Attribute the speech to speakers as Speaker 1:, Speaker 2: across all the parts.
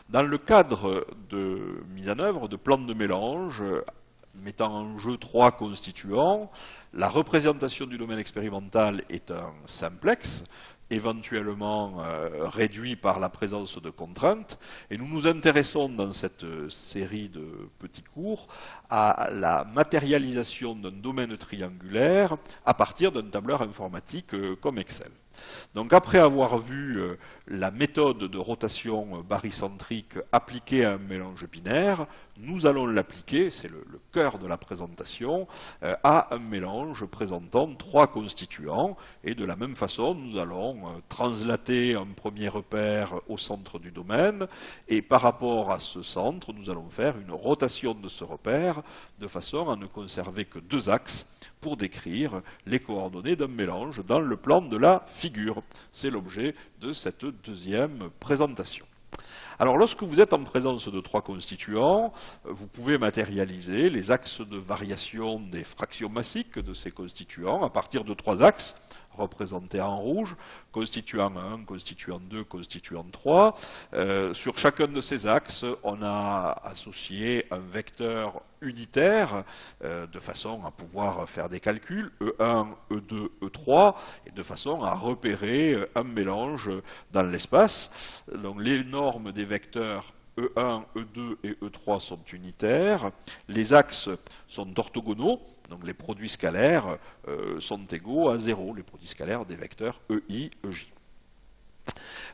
Speaker 1: Dans le cadre de mise en œuvre de plans de mélange, mettant en jeu 3 constituants, la représentation du domaine expérimental est un simplex, éventuellement réduit par la présence de contraintes, et nous nous intéressons dans cette série de petits cours à la matérialisation d'un domaine triangulaire à partir d'un tableur informatique comme Excel. Donc après avoir vu la méthode de rotation barycentrique appliquée à un mélange binaire, nous allons l'appliquer, c'est le cœur de la présentation, à un mélange présentant 3 constituants, et de la même façon nous allons translater un premier repère au centre du domaine, et par rapport à ce centre, nous allons faire une rotation de ce repère de façon à ne conserver que 2 axes pour décrire les coordonnées d'un mélange dans le plan de la figure. C'est l'objet de cette deuxième présentation. Alors, lorsque vous êtes en présence de 3 constituants, vous pouvez matérialiser les axes de variation des fractions massiques de ces constituants à partir de 3 axes représentés en rouge, constituant 1, constituant 2, constituant 3. Sur chacun de ces axes, on a associé un vecteur unitaire de façon à pouvoir faire des calculs, E1, E2, E3, et de façon à repérer un mélange dans l'espace. Donc les normes des vecteurs E1, E2 et E3 sont unitaires, les axes sont orthogonaux, donc les produits scalaires sont égaux à 0, les produits scalaires des vecteurs EI, EJ.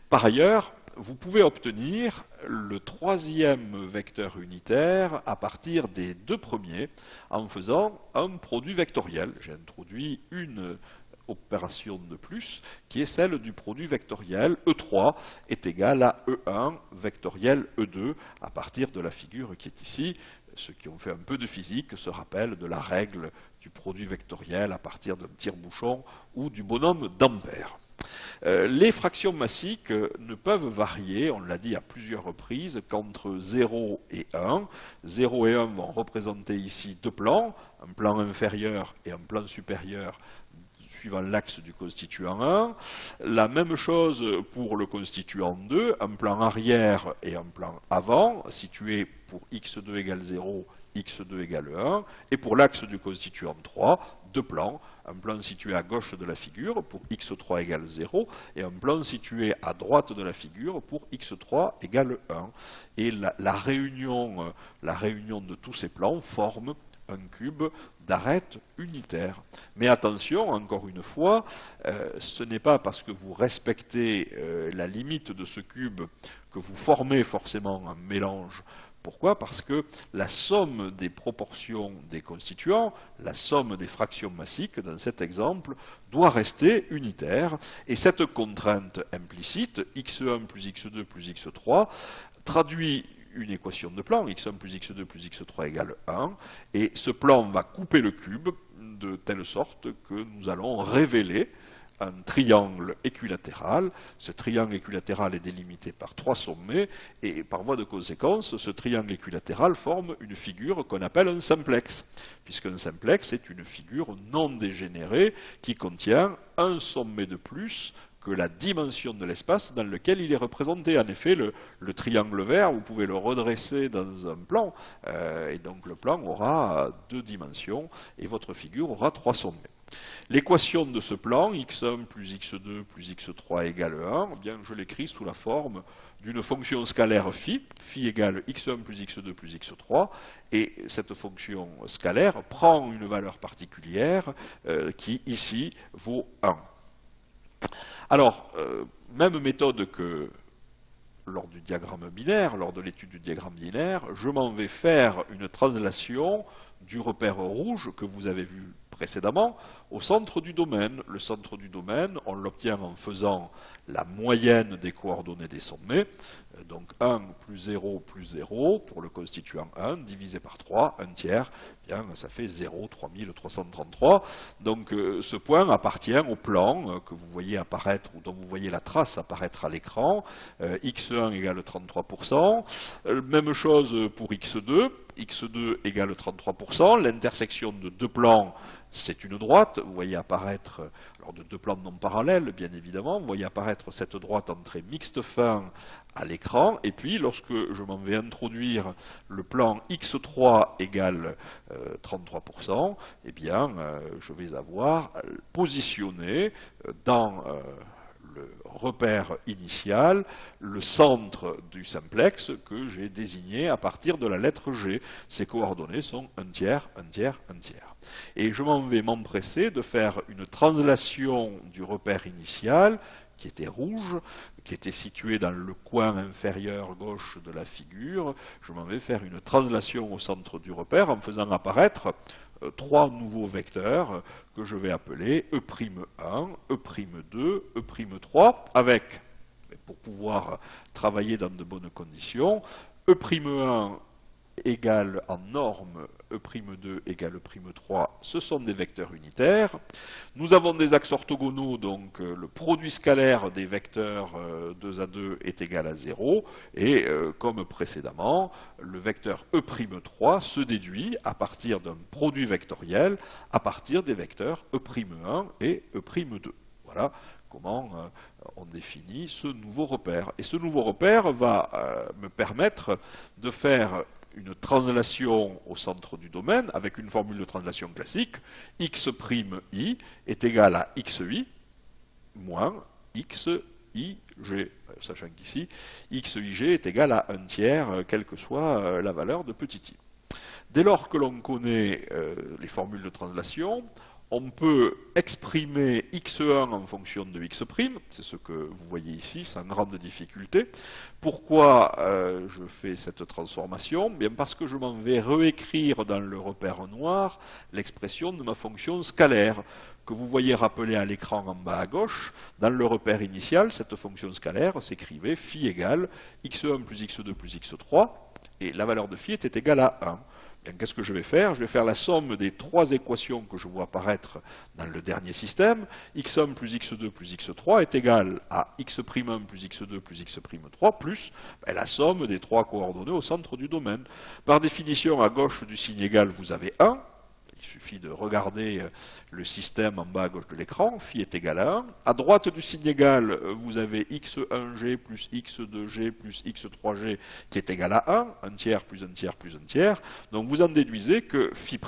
Speaker 1: Par ailleurs, vous pouvez obtenir le 3e vecteur unitaire à partir des 2 premiers en faisant un produit vectoriel. J'ai introduit une opération de plus, qui est celle du produit vectoriel E3 est égal à E1 vectoriel E2 à partir de la figure qui est ici. Ceux qui ont fait un peu de physique se rappellent de la règle du produit vectoriel à partir d'un tire-bouchon ou du bonhomme d'Ampère. Les fractions massiques ne peuvent varier, on l'a dit à plusieurs reprises, qu'entre 0 et 1. 0 et 1 vont représenter ici 2 plans, un plan inférieur et un plan supérieur suivant l'axe du constituant 1. La même chose pour le constituant 2, un plan arrière et un plan avant, situé pour x2 égale 0, x2 égale 1, et pour l'axe du constituant 3, 2 plans, un plan situé à gauche de la figure pour x3 égale 0, et un plan situé à droite de la figure pour x3 égale 1. Et la réunion de tous ces plans forme un cube d'arête unitaire. Mais attention, encore une fois, ce n'est pas parce que vous respectez la limite de ce cube que vous formez forcément un mélange. Pourquoi? Parce que la somme des proportions des constituants, la somme des fractions massiques, dans cet exemple, doit rester unitaire. Et cette contrainte implicite, x1 plus x2 plus x3, traduit une équation de plan, x1 plus x2 plus x3 égale 1, et ce plan va couper le cube de telle sorte que nous allons révéler un triangle équilatéral. Ce triangle équilatéral est délimité par 3 sommets, et par voie de conséquence, ce triangle équilatéral forme une figure qu'on appelle un simplex, puisqu'un simplex est une figure non dégénérée qui contient un sommet de plus que la dimension de l'espace dans lequel il est représenté. En effet, le triangle vert, vous pouvez le redresser dans un plan, et donc le plan aura 2 dimensions, et votre figure aura 3 sommets. L'équation de ce plan, x1 plus x2 plus x3 égale 1, eh bien, je l'écris sous la forme d'une fonction scalaire phi, phi égale x1 plus x2 plus x3, et cette fonction scalaire prend une valeur particulière qui, ici, vaut 1. Alors, même méthode que lors du diagramme binaire, lors de l'étude du diagramme binaire, je m'en vais faire une translation du repère rouge que vous avez vu précédemment au centre du domaine. Le centre du domaine, on l'obtient en faisant la moyenne des coordonnées des sommets, donc 1 plus 0 plus 0 pour le constituant 1, divisé par 3, 1 tiers, bien, ça fait 0, 3333. Donc ce point appartient au plan que vous voyez apparaître, ou dont vous voyez la trace apparaître à l'écran, x1 égale 33%, même chose pour x2, x2 égale 33%, l'intersection de deux plans, c'est une droite, vous voyez apparaître, alors de deux plans non parallèles, bien évidemment, vous voyez apparaître cette droite en trait mixte fin à l'écran, et puis lorsque je m'en vais introduire le plan x3 égale 33%, eh bien, je vais avoir positionné dans le repère initial, le centre du simplex que j'ai désigné à partir de la lettre G. Ces coordonnées sont 1 tiers, 1 tiers, 1 tiers. Et je m'en vais m'empresser de faire une translation du repère initial, qui était rouge, qui était situé dans le coin inférieur gauche de la figure. Je m'en vais faire une translation au centre du repère en faisant apparaître trois nouveaux vecteurs que je vais appeler E'1, E'2, E'3, avec, pour pouvoir travailler dans de bonnes conditions, E'1 égale en norme E'2 égale E'3, ce sont des vecteurs unitaires. Nous avons des axes orthogonaux, donc le produit scalaire des vecteurs 2 à 2 est égal à 0, et comme précédemment, le vecteur E'3 se déduit à partir d'un produit vectoriel à partir des vecteurs E'1 et E'2. Voilà comment on définit ce nouveau repère. Et ce nouveau repère va me permettre de faire une translation au centre du domaine avec une formule de translation classique. X'I est égal à Xi moins Xij, sachant qu'ici Xij est égal à 1 tiers, quelle que soit la valeur de petit i. Dès lors que l'on connaît les formules de translation, on peut exprimer x1 en fonction de x', c'est ce que vous voyez ici, sans grande difficulté. Pourquoi je fais cette transformation? Bien parce que je m'en vais réécrire dans le repère noir l'expression de ma fonction scalaire, que vous voyez rappelée à l'écran en bas à gauche. Dans le repère initial, cette fonction scalaire s'écrivait phi égale x1 plus x2 plus x3, et la valeur de phi était égale à 1. Qu'est-ce que je vais faire? Je vais faire la somme des trois équations que je vois apparaître dans le dernier système. x1 plus x2 plus x3 est égal à x'1 plus x2 plus x'3 plus la somme des trois coordonnées au centre du domaine. Par définition, à gauche du signe égal, vous avez 1. Il suffit de regarder le système en bas à gauche de l'écran, phi est égal à 1. À droite du signe égal, vous avez x1g plus x2g plus x3g qui est égal à 1, 1 tiers plus 1 tiers plus 1 tiers. Donc vous en déduisez que phi'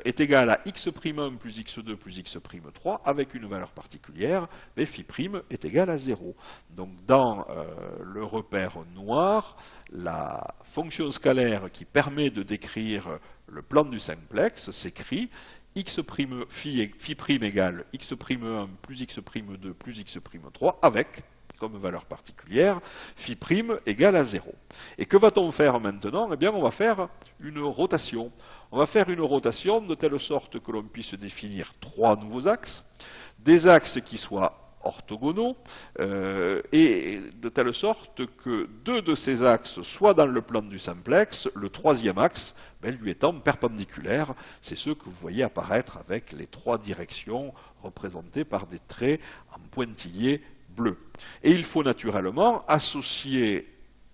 Speaker 1: est égal à x'1 plus x2 plus x'3 avec une valeur particulière, mais phi' est égal à 0. Donc dans le repère noir, la fonction scalaire qui permet de décrire le plan du simplex s'écrit phi' égale x'1 plus x'2 plus x'3 avec, comme valeur particulière, phi' égale à 0. Et que va-t-on faire maintenant? Eh bien, on va faire une rotation. On va faire une rotation de telle sorte que l'on puisse définir trois nouveaux axes, des axes qui soient orthogonaux, et de telle sorte que deux de ces axes soient dans le plan du simplex, le troisième axe lui étant perpendiculaire. C'est ce que vous voyez apparaître avec les trois directions représentées par des traits en pointillés bleus. Et il faut naturellement associer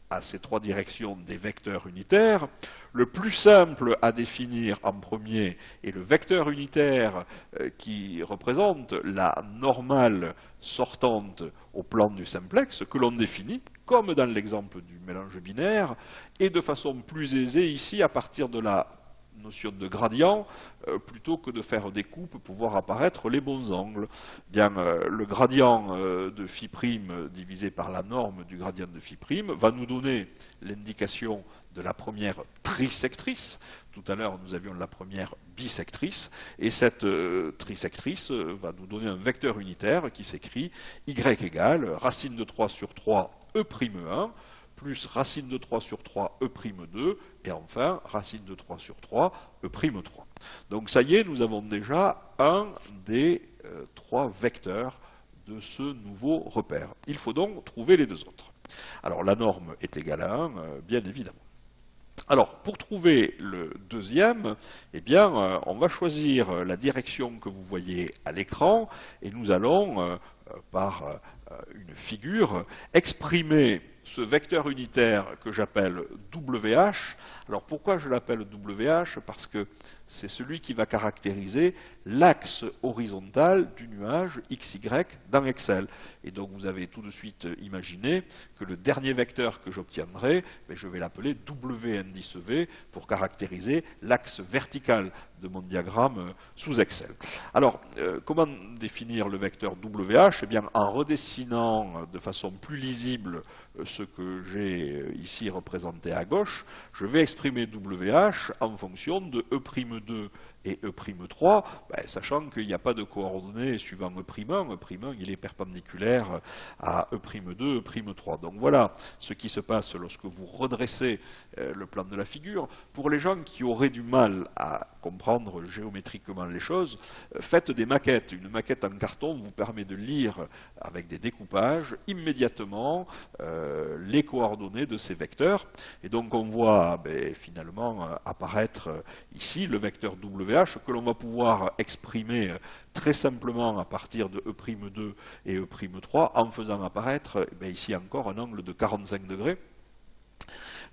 Speaker 1: à ces trois directions des vecteurs unitaires. Le plus simple à définir en premier est le vecteur unitaire qui représente la normale sortante au plan du simplex, que l'on définit, comme dans l'exemple du mélange binaire, et de façon plus aisée ici à partir de la notion de gradient, plutôt que de faire des coupes pour voir apparaître les bons angles. Bien, le gradient de phi' divisé par la norme du gradient de phi' va nous donner l'indication de la première trisectrice. Tout à l'heure, nous avions la première bisectrice, et cette trisectrice va nous donner un vecteur unitaire qui s'écrit y égale racine de 3 sur 3 E'1 plus racine de 3 sur 3 E'2, et enfin racine de 3 sur 3 E'3. Donc ça y est, nous avons déjà un des trois vecteurs de ce nouveau repère. Il faut donc trouver les deux autres. Alors la norme est égale à 1, bien évidemment. Alors, pour trouver le deuxième, eh bien, on va choisir la direction que vous voyez à l'écran, et nous allons, par une figure, exprimer ce vecteur unitaire que j'appelle WH. Alors pourquoi je l'appelle WH? Parce que c'est celui qui va caractériser l'axe horizontal du nuage XY dans Excel. Et donc vous avez tout de suite imaginé que le dernier vecteur que j'obtiendrai, je vais l'appeler W indice V pour caractériser l'axe vertical de mon diagramme sous Excel. Alors, comment définir le vecteur WH? Eh bien, en redessinant de façon plus lisible ce que j'ai ici représenté à gauche, je vais exprimer WH en fonction de E'2 et E'3, sachant qu'il n'y a pas de coordonnées suivant E'1. E'1, il est perpendiculaire à E'2, E'3. Donc voilà ce qui se passe lorsque vous redressez le plan de la figure. Pour les gens qui auraient du mal à comprendre géométriquement les choses, faites des maquettes. Une maquette en carton vous permet de lire avec des découpages immédiatement les coordonnées de ces vecteurs. Et donc on voit finalement apparaître ici le vecteur WH que l'on va pouvoir exprimer très simplement à partir de E'2 et E'3 en faisant apparaître ici encore un angle de 45 degrés.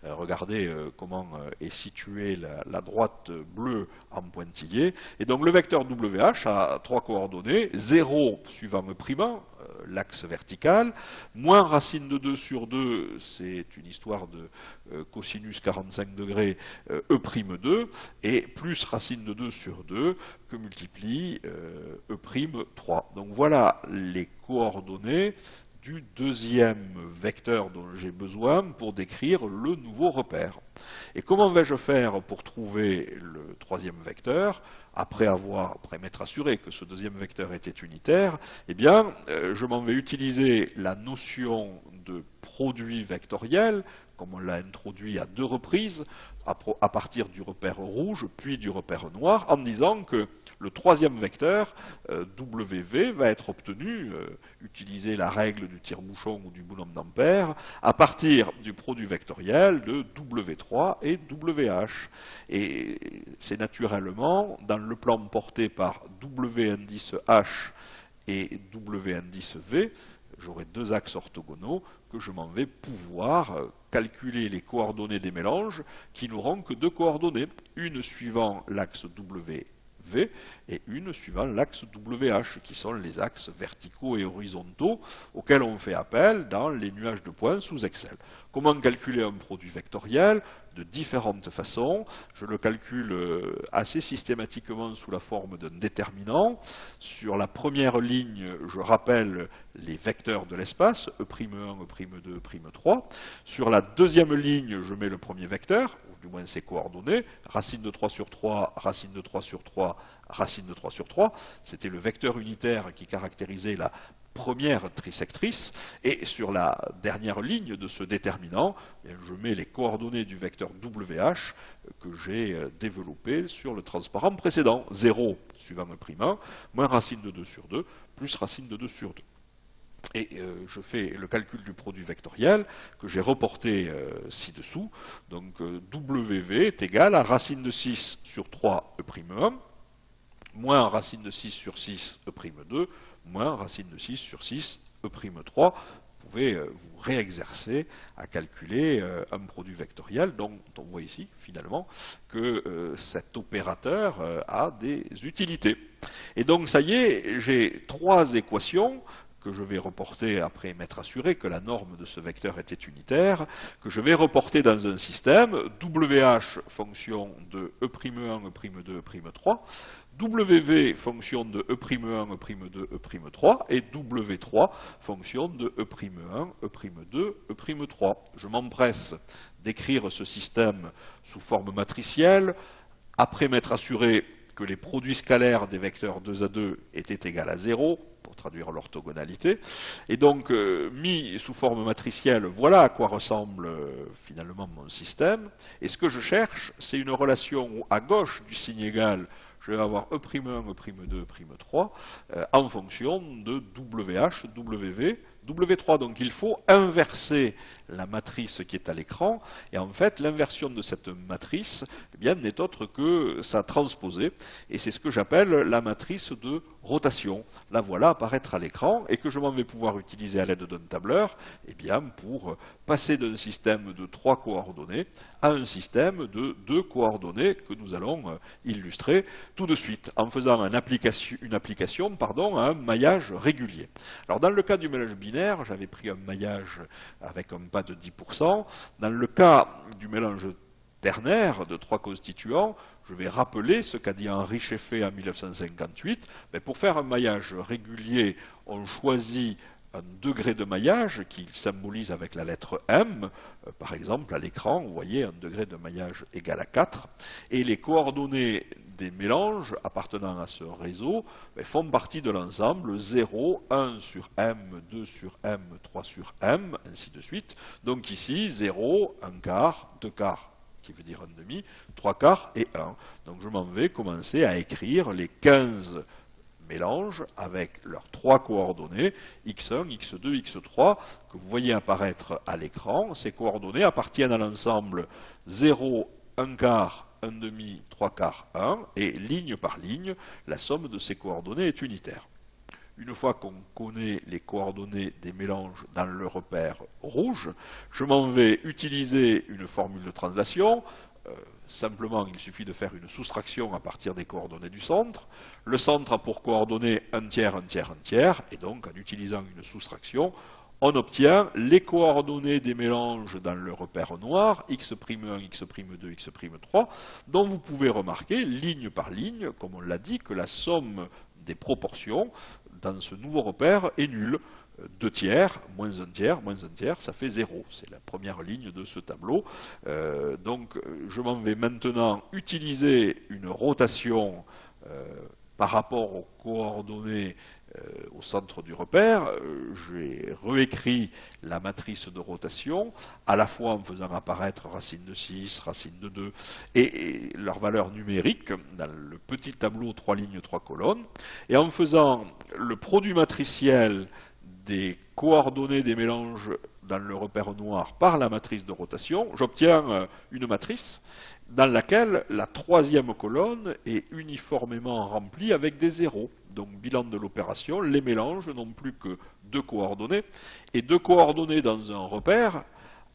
Speaker 1: Regardez comment est située la droite bleue en pointillé. Et donc le vecteur WH a trois coordonnées, 0 suivant E', l'axe vertical, moins racine de 2 sur 2, c'est une histoire de cosinus 45 degrés, E'2, et plus racine de 2 sur 2 que multiplie E'3. Donc voilà les coordonnées du deuxième vecteur dont j'ai besoin pour décrire le nouveau repère. Et comment vais-je faire pour trouver le troisième vecteur, après m'être assuré que ce deuxième vecteur était unitaire? Eh bien, je m'en vais utiliser la notion de produit vectoriel, comme on l'a introduit à 2 reprises, à partir du repère rouge, puis du repère noir, en disant que le troisième vecteur, WV, va être obtenu, utiliser la règle du tire-bouchon ou du bonhomme d'Ampère, à partir du produit vectoriel de W3 et WH. Et c'est naturellement dans le plan porté par W indice H et W indice V, j'aurai 2 axes orthogonaux, que je m'en vais pouvoir calculer les coordonnées des mélanges qui n'auront que 2 coordonnées, une suivant l'axe W et une suivant l'axe WH, qui sont les axes verticaux et horizontaux auxquels on fait appel dans les nuages de points sous Excel. Comment calculer un produit vectoriel? De différentes façons. Je le calcule assez systématiquement sous la forme d'un déterminant. Sur la première ligne, je rappelle les vecteurs de l'espace, E'1, E'2, E'3. Sur la deuxième ligne, je mets le premier vecteur, ou du moins ses coordonnées, racine de 3 sur 3, racine de 3 sur 3, racine de 3 sur 3. C'était le vecteur unitaire qui caractérisait la première trisectrice, et sur la dernière ligne de ce déterminant, je mets les coordonnées du vecteur WH que j'ai développé sur le transparent précédent. 0 suivant E', moins racine de 2 sur 2, plus racine de 2 sur 2. Et je fais le calcul du produit vectoriel que j'ai reporté ci-dessous. Donc WV est égal à racine de 6 sur 3 E'1, moins racine de 6 sur 6 E'2, moins racine de 6 sur 6 E'3. Vous pouvez vous réexercer à calculer un produit vectoriel dont on voit ici, finalement, que cet opérateur a des utilités. Et donc, ça y est, j'ai 3 équations que je vais reporter après m'être assuré que la norme de ce vecteur était unitaire, que je vais reporter dans un système, WH fonction de E'1, E'2, E'3, WV fonction de E'1, E'2, E'3, et W3 fonction de E'1, E'2, E'3. Je m'empresse d'écrire ce système sous forme matricielle, après m'être assuré que les produits scalaires des vecteurs 2 à 2 étaient égaux à 0, pour traduire l'orthogonalité. Et donc, mis sous forme matricielle, voilà à quoi ressemble finalement mon système. Et ce que je cherche, c'est une relation où, à gauche du signe égal, je vais avoir E'1, E'2, E'3, en fonction de WH, WV, W3. Donc il faut inverser la matrice qui est à l'écran. Et en fait, l'inversion de cette matrice, eh bien, n'est autre que sa transposée. Et c'est ce que j'appelle la matrice de rotation. La voilà apparaître à l'écran et que je m'en vais pouvoir utiliser à l'aide d'un tableur, eh bien, pour passer d'un système de 3 coordonnées à un système de 2 coordonnées que nous allons illustrer tout de suite en faisant une application à un maillage régulier. Alors dans le cas du mélange binaire, j'avais pris un maillage avec un pas de 10%. Dans le cas du mélange ternaire de 3 constituants, je vais rappeler ce qu'a dit Henri Scheffé en 1958. Mais pour faire un maillage régulier, on choisit un degré de maillage qu'il symbolise avec la lettre M. Par exemple, à l'écran, vous voyez un degré de maillage égal à 4. Et les coordonnées des mélanges appartenant à ce réseau font partie de l'ensemble 0, 1 sur M, 2 sur M, 3 sur M, ainsi de suite. Donc ici, 0, 1 quart, 2 quarts, qui veut dire 1 demi, 3 quarts et 1. Donc je m'en vais commencer à écrire les 15 mélanges avec leurs 3 coordonnées, x1, x2, x3, que vous voyez apparaître à l'écran. Ces coordonnées appartiennent à l'ensemble 0, 1 quart, 1 demi, 3 quarts, 1, et ligne par ligne, la somme de ces coordonnées est unitaire. Une fois qu'on connaît les coordonnées des mélanges dans le repère rouge, je m'en vais utiliser une formule de translation. Simplement, il suffit de faire une soustraction à partir des coordonnées du centre. Le centre a pour coordonnées 1 tiers, 1 tiers, 1 tiers, et donc en utilisant une soustraction, on obtient les coordonnées des mélanges dans le repère noir, x'1, x'2, x'3, dont vous pouvez remarquer, ligne par ligne, comme on l'a dit, que la somme des proportions dans ce nouveau repère est nulle. 2 tiers, moins 1 tiers, ça fait 0. C'est la première ligne de ce tableau. Donc je m'en vais maintenant utiliser une rotation par rapport aux coordonnées au centre du repère. J'ai réécrit la matrice de rotation, à la fois en faisant apparaître racine de 6, racine de 2, et leur valeur numérique dans le petit tableau 3 lignes, 3 colonnes, et en faisant le produit matriciel des coordonnées des mélanges dans le repère noir par la matrice de rotation, j'obtiens une matrice dans laquelle la 3e colonne est uniformément remplie avec des zéros. Donc, bilan de l'opération, les mélanges n'ont plus que 2 coordonnées, et 2 coordonnées dans un repère,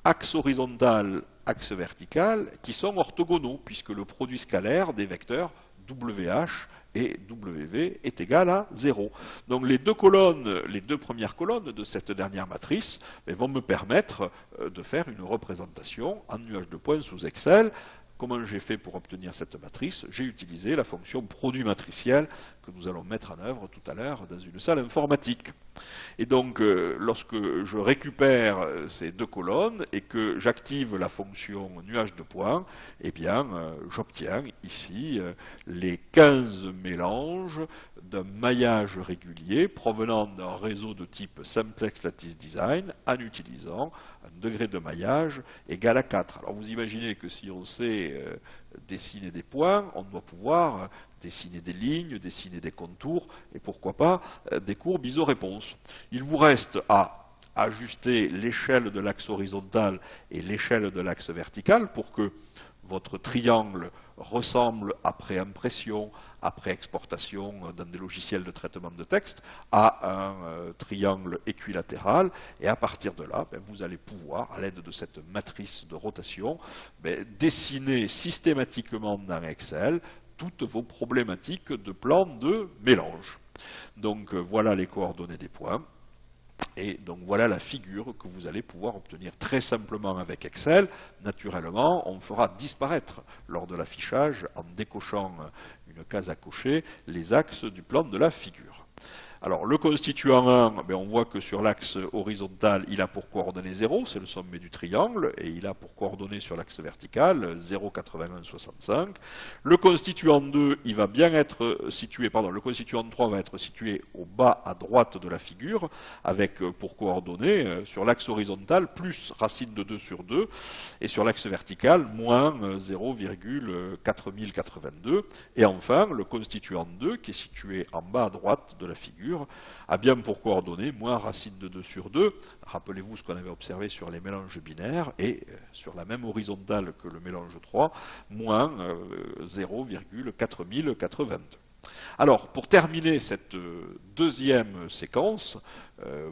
Speaker 1: axe horizontal, axe vertical, qui sont orthogonaux, puisque le produit scalaire des vecteurs WH et W est égal à 0. Donc les 2 colonnes, les 2 premières colonnes de cette dernière matrice vont me permettre de faire une représentation en nuage de points sous Excel. Comment j'ai fait pour obtenir cette matrice? J'ai utilisé la fonction produit matriciel que nous allons mettre en œuvre tout à l'heure dans une salle informatique. Et donc, lorsque je récupère ces 2 colonnes et que j'active la fonction nuage de points, eh bien, j'obtiens ici les 15 mélanges d'un maillage régulier provenant d'un réseau de type Simplex Lattice Design en utilisant un degré de maillage égal à 4. Alors, vous imaginez que si on sait dessiner des points, on doit pouvoir dessiner des lignes, dessiner des contours, et pourquoi pas des courbes iso-réponses. Il vous reste à ajuster l'échelle de l'axe horizontal et l'échelle de l'axe vertical pour que votre triangle ressemble, après impression, après exportation dans des logiciels de traitement de texte, à un triangle équilatéral. Et à partir de là, vous allez pouvoir, à l'aide de cette matrice de rotation, dessiner systématiquement dans Excel toutes vos problématiques de plan de mélange. Donc voilà les coordonnées des points. Et donc voilà la figure que vous allez pouvoir obtenir très simplement avec Excel. Naturellement, on fera disparaître lors de l'affichage, en décochant une case à cocher, les axes du plan de la figure. Alors le constituant 1, on voit que sur l'axe horizontal, il a pour coordonnée 0, c'est le sommet du triangle, et il a pour coordonnée sur l'axe vertical 0, 81, 65. Le constituant 2, il va bien être situé, le constituant 3 va être situé au bas à droite de la figure, avec pour coordonnée sur l'axe horizontal plus racine de 2 sur 2, et sur l'axe vertical moins 0,4082. Et enfin, le constituant 2, qui est situé en bas à droite de la figure, mesure, a bien pour coordonnées moins racine de 2 sur 2. Rappelez-vous ce qu'on avait observé sur les mélanges binaires, et sur la même horizontale que le mélange 3, moins 0,4082. Alors, pour terminer cette deuxième séquence,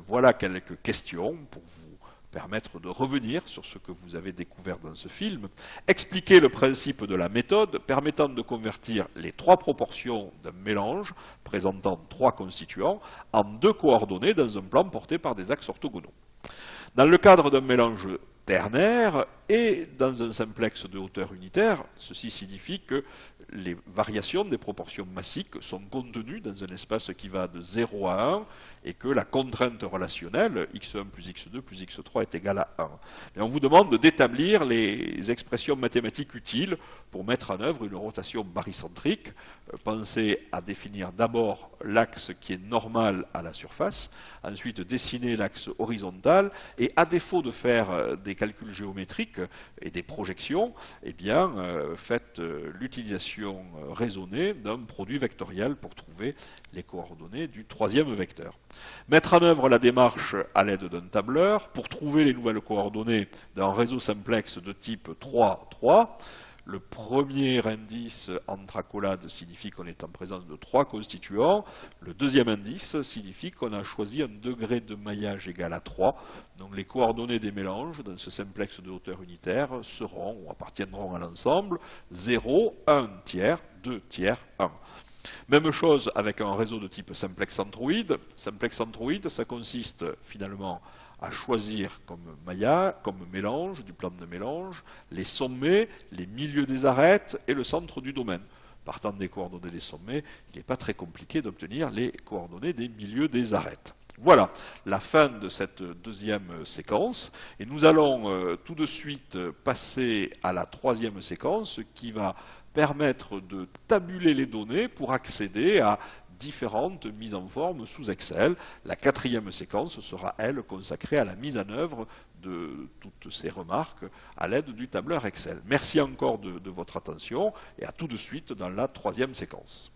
Speaker 1: voilà quelques questions pour vous permettre de revenir sur ce que vous avez découvert dans ce film. Expliquer le principe de la méthode permettant de convertir les 3 proportions d'un mélange présentant 3 constituants en 2 coordonnées dans un plan porté par des axes orthogonaux. Dans le cadre d'un mélange ternaire et dans un simplex de hauteur unitaire, ceci signifie que les variations des proportions massiques sont contenues dans un espace qui va de 0 à 1 et que la contrainte relationnelle x1 plus x2 plus x3 est égale à 1. Et on vous demande d'établir les expressions mathématiques utiles pour mettre en œuvre une rotation barycentrique. Pensez à définir d'abord l'axe qui est normal à la surface, ensuite dessiner l'axe horizontal, et à défaut de faire des calculs géométriques et des projections, eh bien, faites l'utilisation raisonnée d'un produit vectoriel pour trouver les coordonnées du 3e vecteur. Mettre en œuvre la démarche à l'aide d'un tableur pour trouver les nouvelles coordonnées d'un réseau simplex de type 3, 3. Le premier indice entre accolades signifie qu'on est en présence de 3 constituants. Le deuxième indice signifie qu'on a choisi un degré de maillage égal à 3. Donc les coordonnées des mélanges dans ce simplex de hauteur unitaire seront ou appartiendront à l'ensemble 0, 1 tiers, 2 tiers, 1. Même chose avec un réseau de type simplex centroïde. Simplex centroïde, ça consiste finalement à choisir comme mélange, du plan de mélange, les sommets, les milieux des arêtes et le centre du domaine. Partant des coordonnées des sommets, il n'est pas très compliqué d'obtenir les coordonnées des milieux des arêtes. Voilà la fin de cette deuxième séquence, et nous allons tout de suite passer à la 3e séquence qui va permettre de tabuler les données pour accéder à différentes mises en forme sous Excel. La 4e séquence sera, elle, consacrée à la mise en œuvre de toutes ces remarques à l'aide du tableur Excel. Merci encore de votre attention, et à tout de suite dans la 3e séquence.